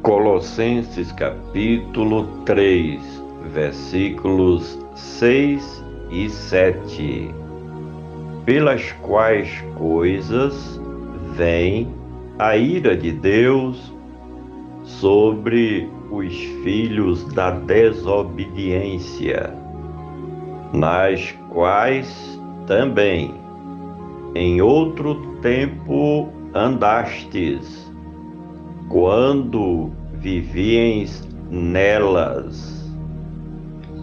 Colossenses capítulo 3, versículos 6 e 7. Pelas quais coisas vem a ira de Deus sobre os filhos da desobediência, nas quais também em outro tempo andastes, quando vivieis nelas.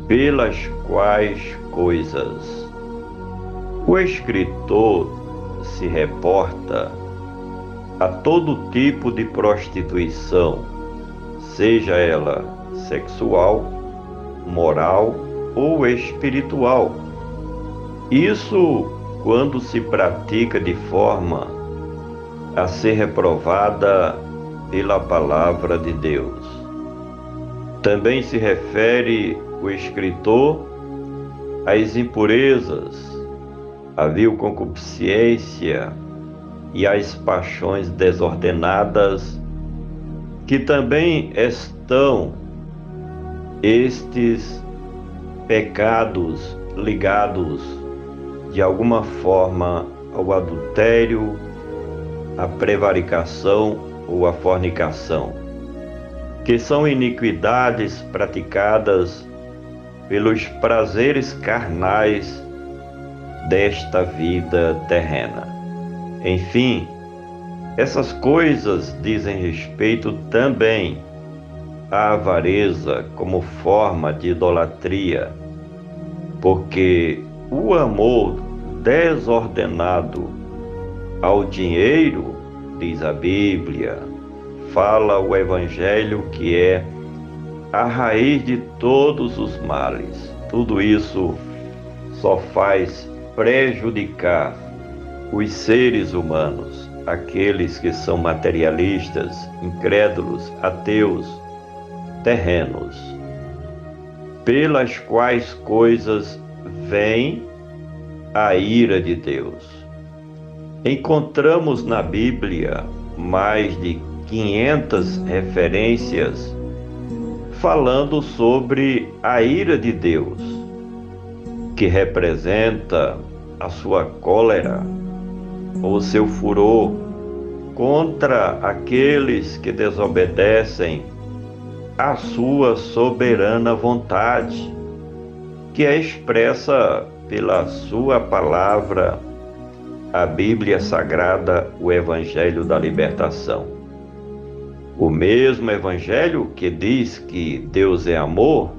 Pelas quais coisas? O escritor se reporta a todo tipo de prostituição, seja ela sexual, moral ou espiritual. Isso quando se pratica de forma a ser reprovada pela palavra de Deus. Também se refere o escritor às impurezas, à vil concupiscência e às paixões desordenadas, que também estão estes pecados ligados de alguma forma ao adultério, à prevaricação ou à fornicação, que são iniquidades praticadas pelos prazeres carnais desta vida terrena. Enfim, essas coisas dizem respeito também à avareza como forma de idolatria, porque o amor desordenado ao dinheiro, diz a Bíblia, fala o Evangelho, que é a raiz de todos os males. Tudo isso só faz prejudicar os seres humanos, aqueles que são materialistas, incrédulos, ateus, terrenos. Pelas quais coisas vem a ira de Deus. Encontramos na Bíblia mais de 500 referências falando sobre a ira de Deus, que representa a sua cólera ou seu furor contra aqueles que desobedecem à sua soberana vontade, que é expressa pela sua palavra, a Bíblia Sagrada, o Evangelho da Libertação. O mesmo Evangelho que diz que Deus é amor,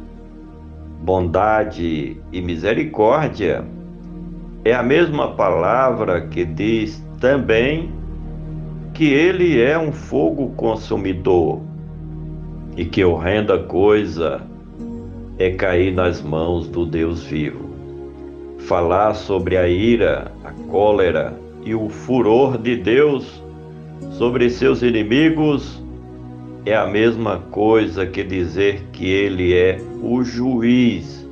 bondade e misericórdia, é a mesma palavra que diz também que Ele é um fogo consumidor e que horrenda coisa é cair nas mãos do Deus vivo. Falar sobre a ira, a cólera e o furor de Deus sobre seus inimigos é a mesma coisa que dizer que Ele é o juiz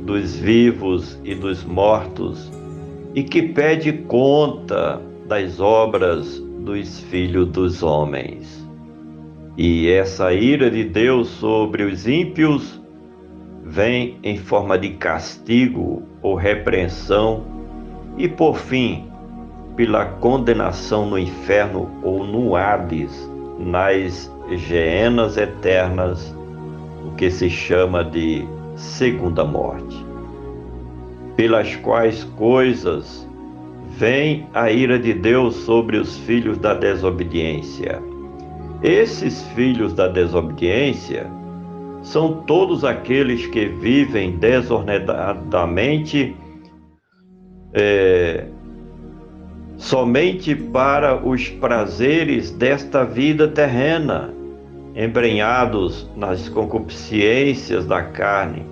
dos vivos e dos mortos e que pede conta das obras dos filhos dos homens. E essa ira de Deus sobre os ímpios vem em forma de castigo ou repreensão e, por fim, pela condenação no inferno ou no Hades, nas geenas eternas, o que se chama de segunda morte. Pelas quais coisas vem a ira de Deus sobre os filhos da desobediência. Esses filhos da desobediência são todos aqueles que vivem desordenadamente somente para os prazeres desta vida terrena, embrenhados nas concupiscências da carne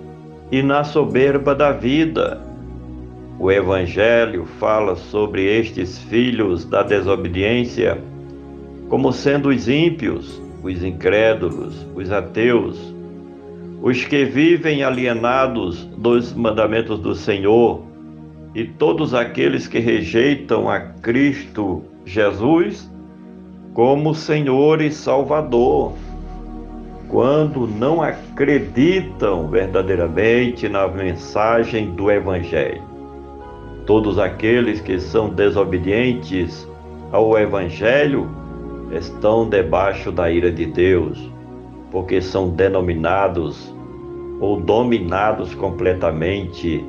e na soberba da vida. O Evangelho fala sobre estes filhos da desobediência como sendo os ímpios, os incrédulos, os ateus, os que vivem alienados dos mandamentos do Senhor, e todos aqueles que rejeitam a Cristo Jesus como Senhor e Salvador. quando não acreditam verdadeiramente na mensagem do Evangelho. Todos aqueles que são desobedientes ao Evangelho estão debaixo da ira de Deus, porque são denominados ou dominados completamente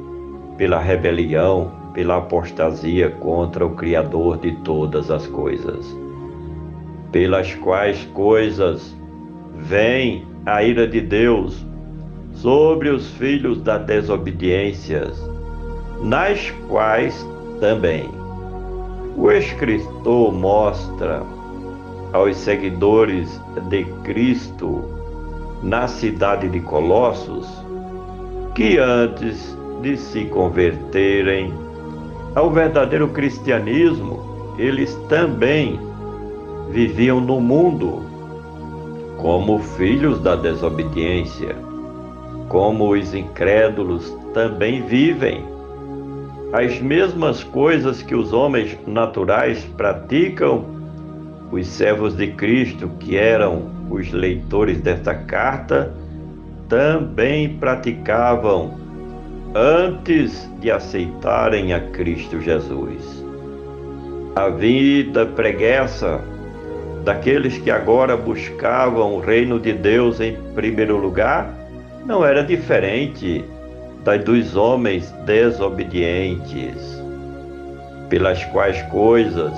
pela rebelião, pela apostasia contra o Criador de todas as coisas. Pelas quais coisas vem a ira de Deus sobre os filhos da desobediência, nas quais também o escritor mostra aos seguidores de Cristo na cidade de Colossos que antes de se converterem ao verdadeiro cristianismo, eles também viviam no mundo como filhos da desobediência, como os incrédulos também vivem. As mesmas coisas que os homens naturais praticam, os servos de Cristo, que eram os leitores desta carta, também praticavam antes de aceitarem a Cristo Jesus. A vida preguiça daqueles que agora buscavam o reino de Deus em primeiro lugar não era diferente da dos homens desobedientes, pelas quais coisas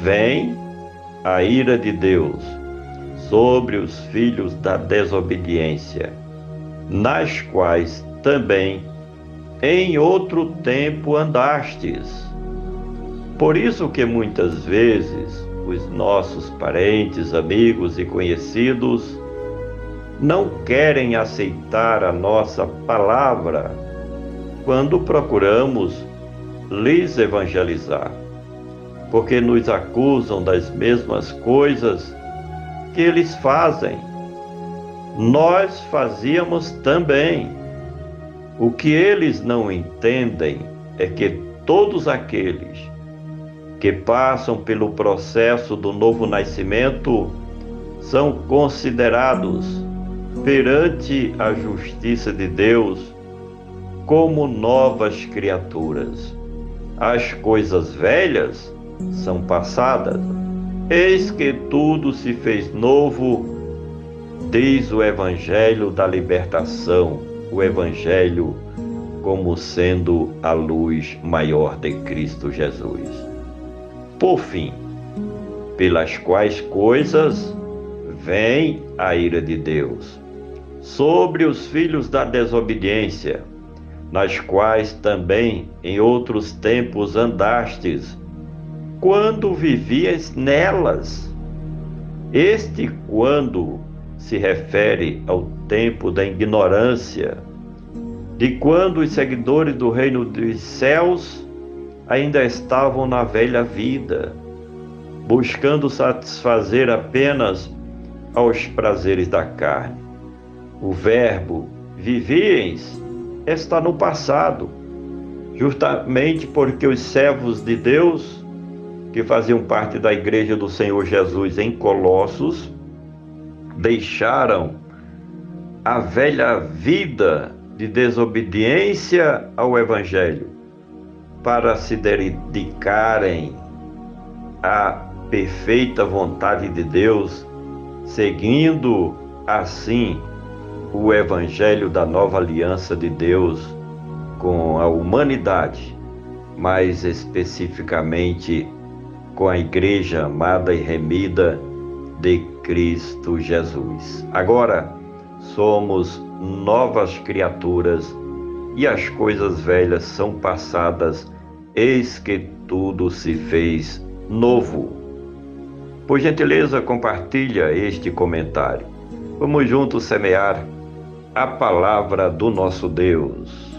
vem a ira de Deus sobre os filhos da desobediência, nas quais também em outro tempo andastes. Por isso que muitas vezes os nossos parentes, amigos e conhecidos não querem aceitar a nossa palavra quando procuramos lhes evangelizar, porque nos acusam das mesmas coisas que eles fazem. Nós fazíamos também. O que eles não entendem é que todos aqueles que passam pelo processo do novo nascimento são considerados perante a justiça de Deus como novas criaturas. As coisas velhas são passadas, eis que tudo se fez novo, diz o Evangelho da libertação, o Evangelho como sendo a luz maior de Cristo Jesus. Por fim, pelas quais coisas vem a ira de Deus sobre os filhos da desobediência, nas quais também em outros tempos andastes, quando vivias nelas. Este quando se refere ao tempo da ignorância, de quando os seguidores do reino dos céus ainda estavam na velha vida, buscando satisfazer apenas aos prazeres da carne. O verbo vivieis está no passado, justamente porque os servos de Deus, que faziam parte da igreja do Senhor Jesus em Colossos, deixaram a velha vida de desobediência ao Evangelho para se dedicarem à perfeita vontade de Deus, seguindo assim o Evangelho da nova aliança de Deus com a humanidade, mais especificamente com a igreja amada e remida de Cristo Jesus. Agora somos novas criaturas e as coisas velhas são passadas, eis que tudo se fez novo. Por gentileza, compartilha este comentário. Vamos juntos semear a palavra do nosso Deus.